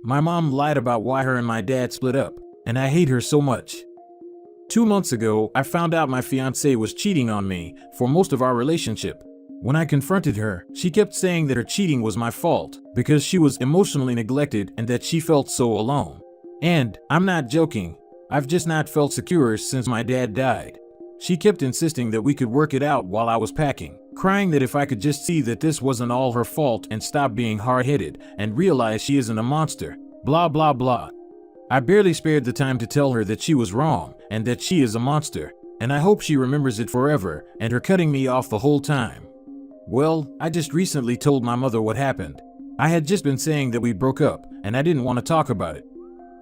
My mom lied about why her and my dad split up, and I hate her so much. 2 months ago, I found out my fiancée was cheating on me for most of our relationship. When I confronted her, she kept saying that her cheating was my fault because she was emotionally neglected and that she felt so alone. And, I'm not joking, I've just not felt secure since my dad died. She kept insisting that we could work it out while I was packing, crying that if I could just see that this wasn't all her fault and stop being hard-headed and realize she isn't a monster, blah blah blah. I barely spared the time to tell her that she was wrong and that she is a monster, and I hope she remembers it forever and her cutting me off the whole time. Well, I just recently told my mother what happened. I had just been saying that we broke up and I didn't want to talk about it.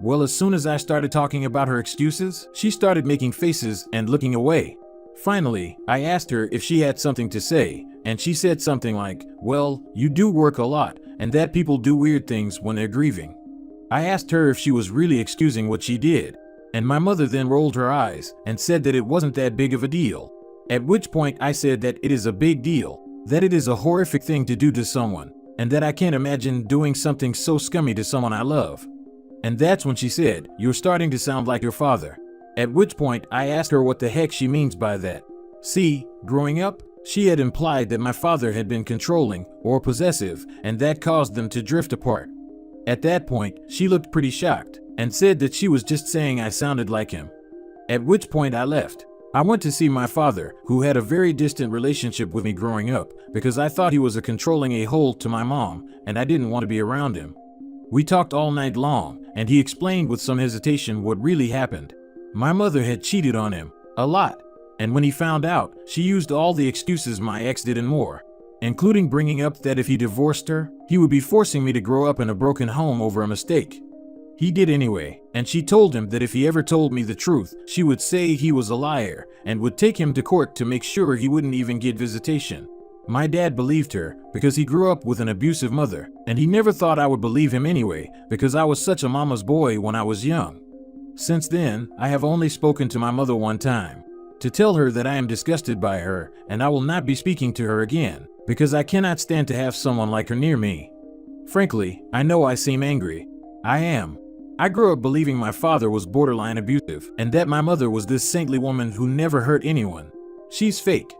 Well, as soon as I started talking about her excuses, she started making faces and looking away. Finally, I asked her if she had something to say, and she said something like, "Well, you do work a lot, and that people do weird things when they're grieving." I asked her if she was really excusing what she did, and my mother then rolled her eyes and said that it wasn't that big of a deal. At which point I said that it is a big deal, that it is a horrific thing to do to someone, and that I can't imagine doing something so scummy to someone I love. And that's when she said, "You're starting to sound like your father." At which point I asked her what the heck she means by that. See, growing up, she had implied that my father had been controlling or possessive, and that caused them to drift apart. At that point, she looked pretty shocked and said that she was just saying I sounded like him. At which point I left. I went to see my father, who had a very distant relationship with me growing up, because I thought he was a controlling a-hole to my mom, and I didn't want to be around him. We talked all night long, and he explained with some hesitation what really happened. My mother had cheated on him, a lot, and when he found out, she used all the excuses my ex did and more, including bringing up that if he divorced her, he would be forcing me to grow up in a broken home over a mistake. He did anyway, and she told him that if he ever told me the truth, she would say he was a liar and would take him to court to make sure he wouldn't even get visitation. My dad believed her because he grew up with an abusive mother, and he never thought I would believe him anyway because I was such a mama's boy when I was young. Since then, I have only spoken to my mother one time, to tell her that I am disgusted by her and I will not be speaking to her again because I cannot stand to have someone like her near me. Frankly, I know I seem angry. I am. I grew up believing my father was borderline abusive and that my mother was this saintly woman who never hurt anyone. She's fake.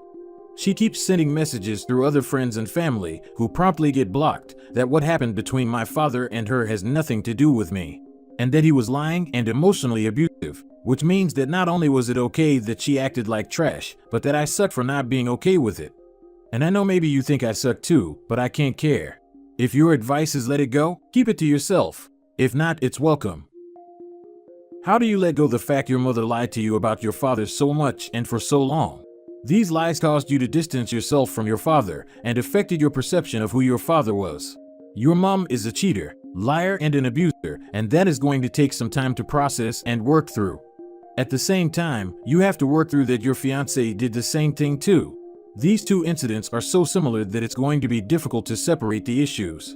She keeps sending messages through other friends and family who promptly get blocked that what happened between my father and her has nothing to do with me, and that he was lying and emotionally abusive, which means that not only was it okay that she acted like trash, but that I suck for not being okay with it. And I know maybe you think I suck too, but I can't care. If your advice is let it go, keep it to yourself. If not, it's welcome. How do you let go the fact your mother lied to you about your father so much and for so long? These lies caused you to distance yourself from your father and affected your perception of who your father was. Your mom is a cheater, liar, and an abuser, and that is going to take some time to process and work through. At the same time, you have to work through that your fiancé did the same thing too. These two incidents are so similar that it's going to be difficult to separate the issues.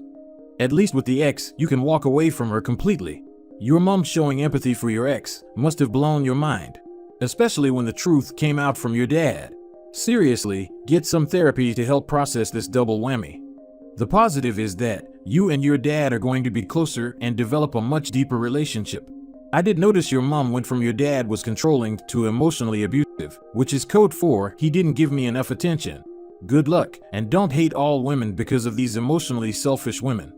At least with the ex, you can walk away from her completely. Your mom showing empathy for your ex must have blown your mind, especially when the truth came out from your dad. Seriously, get some therapy to help process this double whammy. The positive is that you and your dad are going to be closer and develop a much deeper relationship. I did notice your mom went from your dad was controlling to emotionally abusive, which is code for he didn't give me enough attention. Good luck, and don't hate all women because of these emotionally selfish women.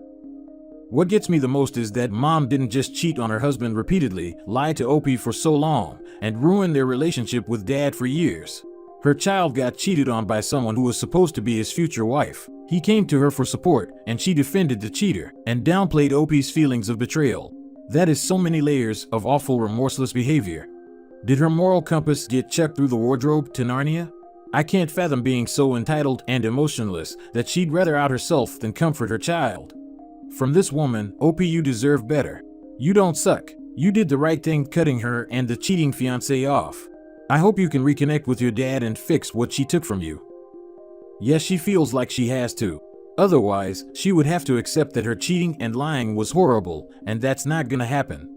What gets me the most is that mom didn't just cheat on her husband repeatedly, lie to OP for so long, and ruin their relationship with dad for years. Her child got cheated on by someone who was supposed to be his future wife. He came to her for support, and she defended the cheater and downplayed OP's feelings of betrayal. That is so many layers of awful, remorseless behavior. Did her moral compass get chucked through the wardrobe to Narnia? I can't fathom being so entitled and emotionless that she'd rather out herself than comfort her child. From this woman, OP, you deserve better. You don't suck. You did the right thing cutting her and the cheating fiancé off. I hope you can reconnect with your dad and fix what she took from you. Yes, she feels like she has to. Otherwise, she would have to accept that her cheating and lying was horrible, and that's not gonna happen.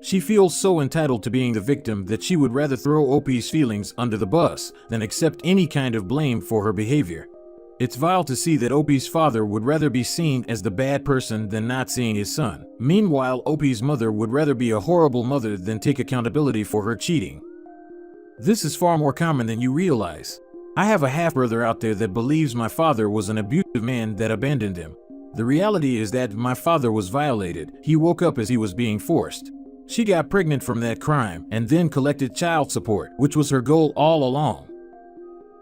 She feels so entitled to being the victim that she would rather throw OP's feelings under the bus than accept any kind of blame for her behavior. It's vile to see that Opie's father would rather be seen as the bad person than not seeing his son. Meanwhile, Opie's mother would rather be a horrible mother than take accountability for her cheating. This is far more common than you realize. I have a half-brother out there that believes my father was an abusive man that abandoned him. The reality is that my father was violated. He woke up as he was being forced. She got pregnant from that crime and then collected child support, which was her goal all along.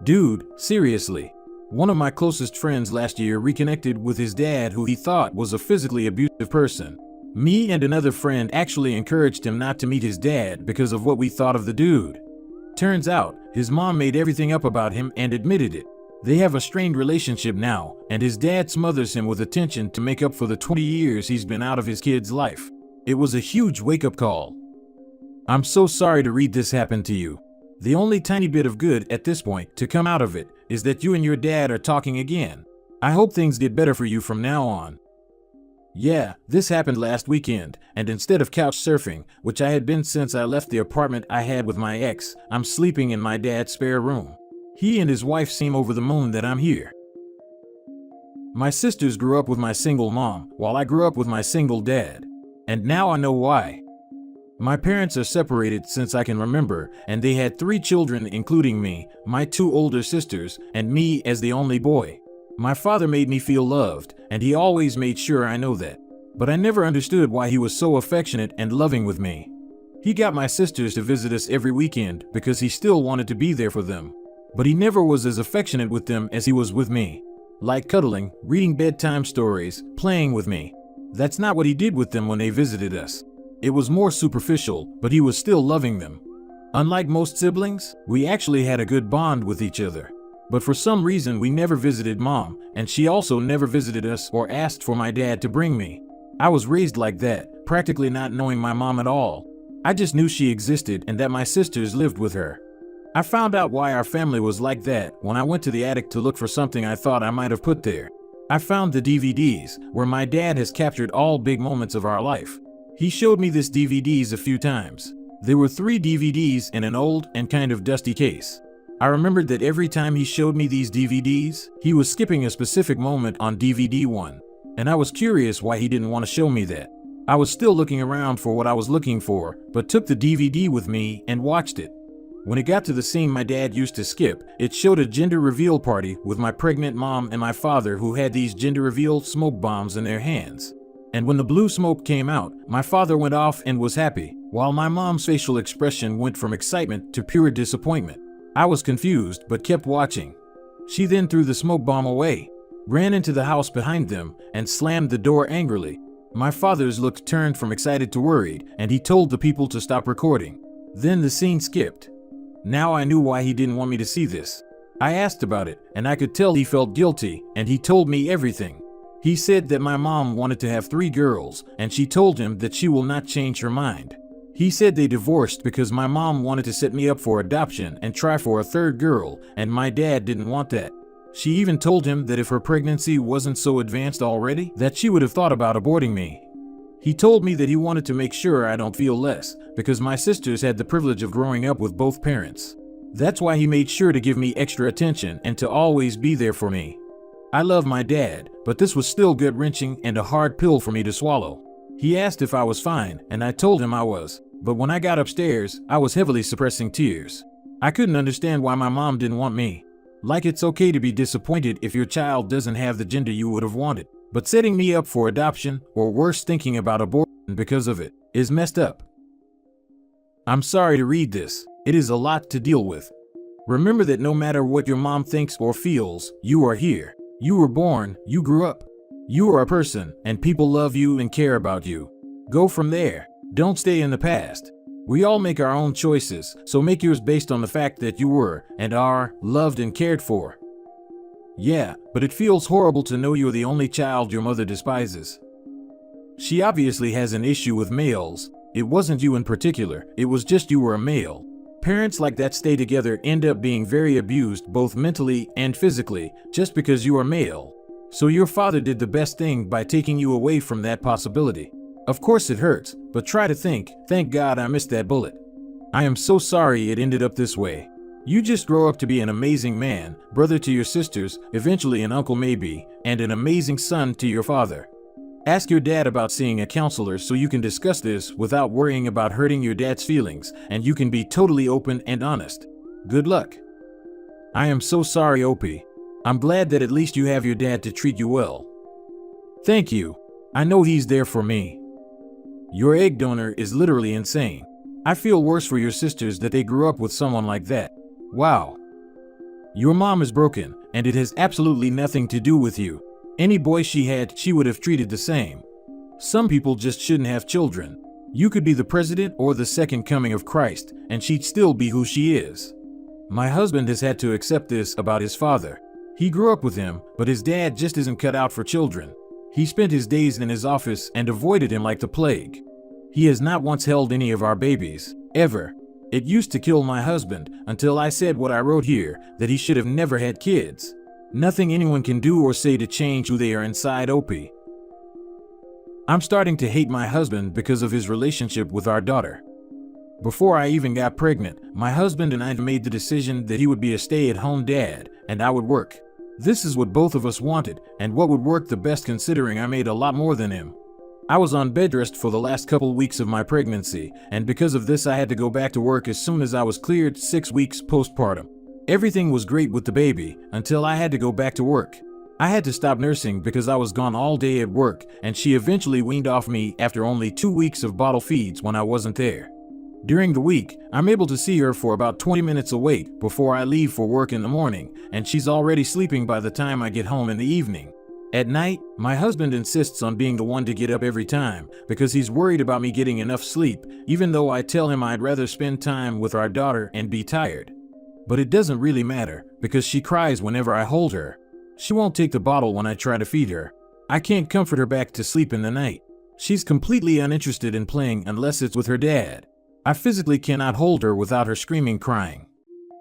Dude, seriously. One of my closest friends last year reconnected with his dad, who he thought was a physically abusive person. Me and another friend actually encouraged him not to meet his dad because of what we thought of the dude. Turns out, his mom made everything up about him and admitted it. They have a strained relationship now, and his dad smothers him with attention to make up for the 20 years he's been out of his kid's life. It was a huge wake-up call. I'm so sorry to read this happen to you. The only tiny bit of good at this point to come out of it is that you and your dad are talking again. I hope things get better for you from now on. Yeah, this happened last weekend, and instead of couch surfing, which I had been since I left the apartment I had with my ex, I'm sleeping in my dad's spare room. He and his wife seem over the moon that I'm here. My sisters grew up with my single mom, while I grew up with my single dad. And now I know why. My parents are separated since I can remember, and they had 3 children including me, my 2 older sisters, and me as the only boy. My father made me feel loved, and he always made sure I know that. But I never understood why he was so affectionate and loving with me. He got my sisters to visit us every weekend because he still wanted to be there for them. But he never was as affectionate with them as he was with me. Like cuddling, reading bedtime stories, playing with me. That's not what he did with them when they visited us. It was more superficial, but he was still loving them. Unlike most siblings, we actually had a good bond with each other. But for some reason we never visited mom, and she also never visited us or asked for my dad to bring me. I was raised like that, practically not knowing my mom at all. I just knew she existed and that my sisters lived with her. I found out why our family was like that when I went to the attic to look for something I thought I might have put there. I found the DVDs, where my dad has captured all big moments of our life. He showed me this DVDs a few times. There were 3 DVDs in an old and kind of dusty case. I remembered that every time he showed me these DVDs, he was skipping a specific moment on DVD 1. And I was curious why he didn't want to show me that. I was still looking around for what I was looking for, but took the DVD with me and watched it. When it got to the scene my dad used to skip, it showed a gender reveal party with my pregnant mom and my father, who had these gender reveal smoke bombs in their hands. And when the blue smoke came out, my father went off and was happy, while my mom's facial expression went from excitement to pure disappointment. I was confused but kept watching. She then threw the smoke bomb away, ran into the house behind them, and slammed the door angrily. My father's look turned from excited to worried, and he told the people to stop recording. Then the scene skipped. Now I knew why he didn't want me to see this. I asked about it, and I could tell he felt guilty, and he told me everything. He said that my mom wanted to have 3 girls, and she told him that she will not change her mind. He said they divorced because my mom wanted to set me up for adoption and try for a 3rd girl, and my dad didn't want that. She even told him that if her pregnancy wasn't so advanced already, that she would have thought about aborting me. He told me that he wanted to make sure I don't feel less, because my sisters had the privilege of growing up with both parents. That's why he made sure to give me extra attention and to always be there for me. I love my dad, but this was still gut-wrenching and a hard pill for me to swallow. He asked if I was fine, and I told him I was, but when I got upstairs, I was heavily suppressing tears. I couldn't understand why my mom didn't want me. Like, it's okay to be disappointed if your child doesn't have the gender you would have wanted, but setting me up for adoption, or worse, thinking about abortion because of it, is messed up. I'm sorry to read this. It is a lot to deal with. Remember that no matter what your mom thinks or feels, you are here. You were born, you grew up. You are a person, and people love you and care about you. Go from there. Don't stay in the past. We all make our own choices, so make yours based on the fact that you were, and are, loved and cared for. Yeah, but it feels horrible to know you're the only child your mother despises. She obviously has an issue with males. It wasn't you in particular, it was just you were a male. Parents like that stay together end up being very abused both mentally and physically, just because you are male. So your father did the best thing by taking you away from that possibility. Of course it hurts, but try to think, thank God I missed that bullet. I am so sorry it ended up this way. You just grow up to be an amazing man, brother to your sisters, eventually an uncle maybe, and an amazing son to your father. Ask your dad about seeing a counselor so you can discuss this without worrying about hurting your dad's feelings, and you can be totally open and honest. Good luck. I am so sorry, Opie. I'm glad that at least you have your dad to treat you well. Thank you. I know he's there for me. Your egg donor is literally insane. I feel worse for your sisters that they grew up with someone like that. Wow. Your mom is broken, and it has absolutely nothing to do with you. Any boy she had, she would have treated the same. Some people just shouldn't have children. You could be the president or the second coming of Christ, and she'd still be who she is. My husband has had to accept this about his father. He grew up with him, but his dad just isn't cut out for children. He spent his days in his office and avoided him like the plague. He has not once held any of our babies, ever. It used to kill my husband until I said what I wrote here, that he should have never had kids. Nothing anyone can do or say to change who they are inside, Opie. I'm starting to hate my husband because of his relationship with our daughter. Before I even got pregnant, my husband and I made the decision that he would be a stay-at-home dad, and I would work. This is what both of us wanted, and what would work the best considering I made a lot more than him. I was on bed rest for the last couple weeks of my pregnancy, and because of this I had to go back to work as soon as I was cleared 6 weeks postpartum. Everything was great with the baby, until I had to go back to work. I had to stop nursing because I was gone all day at work, and she eventually weaned off me after only 2 weeks of bottle feeds when I wasn't there. During the week, I'm able to see her for about 20 minutes awake before I leave for work in the morning, and she's already sleeping by the time I get home in the evening. At night, my husband insists on being the one to get up every time because he's worried about me getting enough sleep, even though I tell him I'd rather spend time with our daughter and be tired. But it doesn't really matter because she cries whenever I hold her. She won't take the bottle when I try to feed her. I can't comfort her back to sleep in the night. She's completely uninterested in playing unless it's with her dad. I physically cannot hold her without her screaming crying.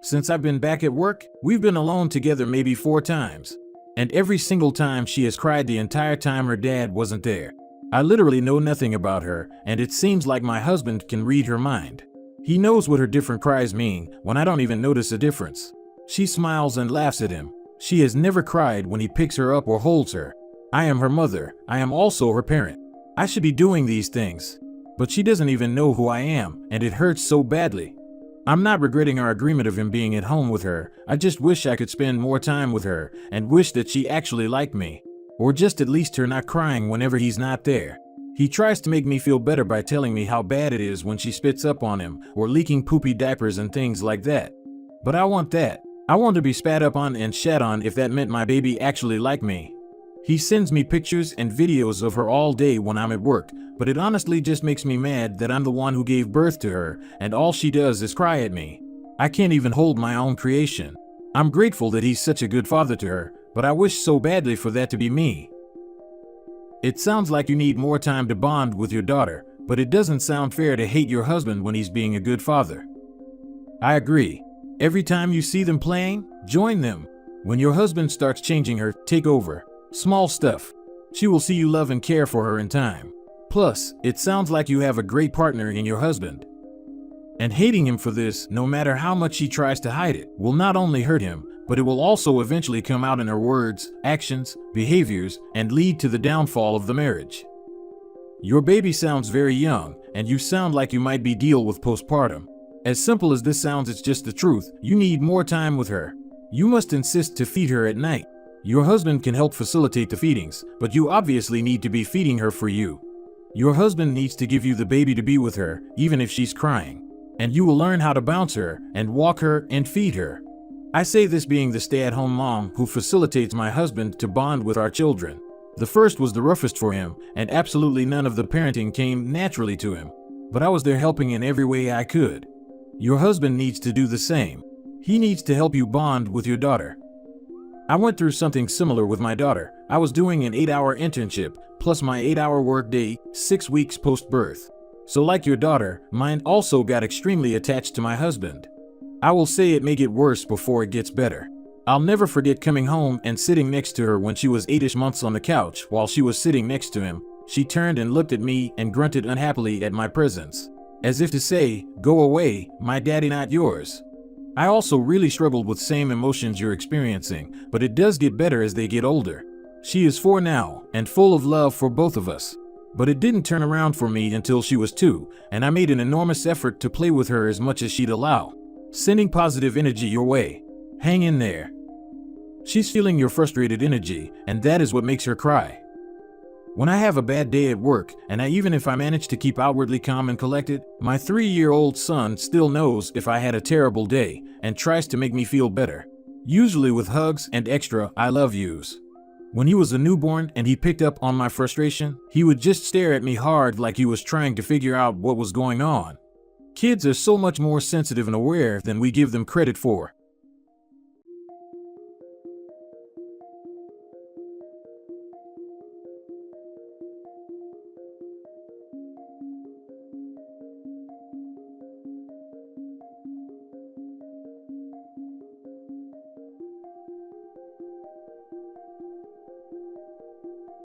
Since I've been back at work, we've been alone together maybe 4 times. And every single time she has cried the entire time her dad wasn't there. I literally know nothing about her, and it seems like my husband can read her mind. He knows what her different cries mean when I don't even notice a difference. She smiles and laughs at him. She has never cried when he picks her up or holds her. I am her mother. I am also her parent. I should be doing these things. But she doesn't even know who I am, and it hurts so badly. I'm not regretting our agreement of him being at home with her. I just wish I could spend more time with her and wish that she actually liked me. Or just at least her not crying whenever he's not there. He tries to make me feel better by telling me how bad it is when she spits up on him or leaking poopy diapers and things like that. But I want that. I want to be spat up on and shat on if that meant my baby actually liked me. He sends me pictures and videos of her all day when I'm at work, but it honestly just makes me mad that I'm the one who gave birth to her and all she does is cry at me. I can't even hold my own creation. I'm grateful that he's such a good father to her, but I wish so badly for that to be me. It sounds like you need more time to bond with your daughter, but it doesn't sound fair to hate your husband when he's being a good father. I agree. Every time you see them playing, join them. When your husband starts changing her, take over. Small stuff. She will see you love and care for her in time. Plus, it sounds like you have a great partner in your husband. And hating him for this, no matter how much she tries to hide it, will not only hurt him, but it will also eventually come out in her words, actions, behaviors, and lead to the downfall of the marriage. Your baby sounds very young, and you sound like you might be dealing with postpartum. As simple as this sounds, it's just the truth. You need more time with her. You must insist to feed her at night. Your husband can help facilitate the feedings, but you obviously need to be feeding her for you. Your husband needs to give you the baby to be with her, even if she's crying. And you will learn how to bounce her, and walk her, and feed her. I say this being the stay-at-home mom who facilitates my husband to bond with our children. The first was the roughest for him, and absolutely none of the parenting came naturally to him. But I was there helping in every way I could. Your husband needs to do the same. He needs to help you bond with your daughter. I went through something similar with my daughter. I was doing an 8-hour internship, plus my 8-hour workday, 6 weeks post-birth. So like your daughter, mine also got extremely attached to my husband. I will say it may get worse before it gets better. I'll never forget coming home and sitting next to her when she was 8-ish months on the couch while she was sitting next to him. She turned and looked at me and grunted unhappily at my presence. As if to say, "Go away, my daddy not yours." I also really struggled with same emotions you're experiencing, but it does get better as they get older. She is 4 now, and full of love for both of us. But it didn't turn around for me until she was 2, and I made an enormous effort to play with her as much as she'd allow. Sending positive energy your way. Hang in there. She's feeling your frustrated energy, and that is what makes her cry. When I have a bad day at work, and even if I manage to keep outwardly calm and collected, my 3-year-old son still knows if I had a terrible day and tries to make me feel better. Usually with hugs and extra I love yous. When he was a newborn and he picked up on my frustration, he would just stare at me hard like he was trying to figure out what was going on. Kids are so much more sensitive and aware than we give them credit for.